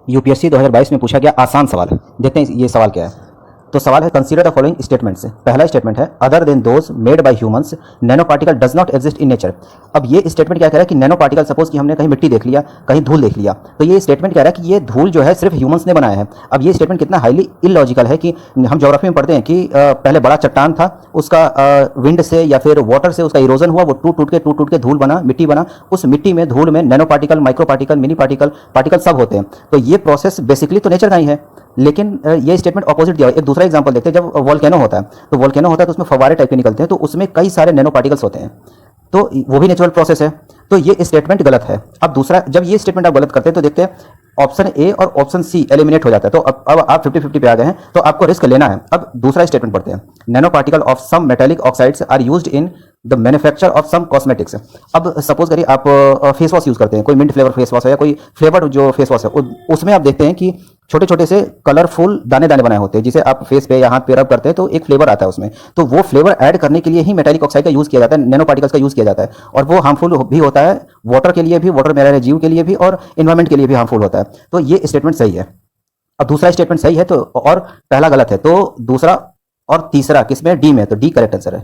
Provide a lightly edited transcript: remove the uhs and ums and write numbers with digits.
UPSC 2022 में पूछा गया आसान सवाल है। देखते हैं ये सवाल क्या है। तो सवाल है कंसीडर द फॉलोइंग स्टेटमेंट से। पहला स्टेटमेंट है other than those made by humans nano particle does not exist in nature. अब ये स्टेटमेंट क्या कह रहा है कि नैनो पार्टिकल, सपोज कि हमने कहीं मिट्टी देख लिया, कहीं धूल देख लिया, तो ये स्टेटमेंट कह रहा है कि ये धूल जो है सिर्फ ह्यूमंस ने बनाया है। अब ये स्टेटमेंट कितना हाईली इलॉजिकल है कि हम ज्योग्राफी में पढ़ते हैं कि पहले बड़ा चट्टान था, उसका विंड से या फिर वाटर से उसका इरोजन हुआ, वो टूट टूट के धूल बना, मिट्टी बना। उस मिट्टी में, धूल में nano particle, micro particle, mini particle, particle सब होते हैं। तो ये प्रोसेस बेसिकली तो नेचर का ही है, लेकिन ये स्टेटमेंट ऑपोजिट दिया है। एक दूसरा एग्जांपल देखते हैं। जब वोल्केनो होता है तो उसमें फव्वारे टाइप के निकलते हैं, तो उसमें कई सारे नैनो पार्टिकल्स होते हैं, तो वो भी नेचुरल प्रोसेस है। तो ये स्टेटमेंट गलत है। अब दूसरा, जब ये स्टेटमेंट आप गलत करते हैं तो देखते हैं ऑप्शन ए और ऑप्शन सी एलिमिनेट हो जाता है। तो अब आप 50-50 पे आ गए हैं, तो आपको रिस्क लेना है। अब दूसरा स्टेटमेंट पढ़ते हैं। Nano particle of some metallic oxides are used in the manufacture of some cosmetics. अब सपोज करिए आप फेस वॉश यूज करते हैं, कोई मिंट फ्लेवर फेस वॉश है या कोई फ्लेवर्ड जो फेस वॉश है, उसमें आप देखते हैं कि छोटे छोटे से कलरफुल दाने दाने बनाए होते हैं, जिसे आप फेस पे या हाथ पे रब करते हैं तो एक फ्लेवर आता है उसमें। तो वो फ्लेवर ऐड करने के लिए ही मेटालिक ऑक्साइड का यूज किया जाता है, नैनो पार्टिकल्स का यूज किया जाता है, और वो हार्मफुल भी होता है वाटर के लिए भी, वाटर में रह रहे जीव के लिए भी, और इन्वायरमेंट के लिए भी हार्मफुल होता है। तो ये स्टेटमेंट सही है। अब दूसरा स्टेटमेंट सही है तो, और पहला गलत है, तो दूसरा और तीसरा किसमें, डी में, तो डी करेक्ट आंसर है।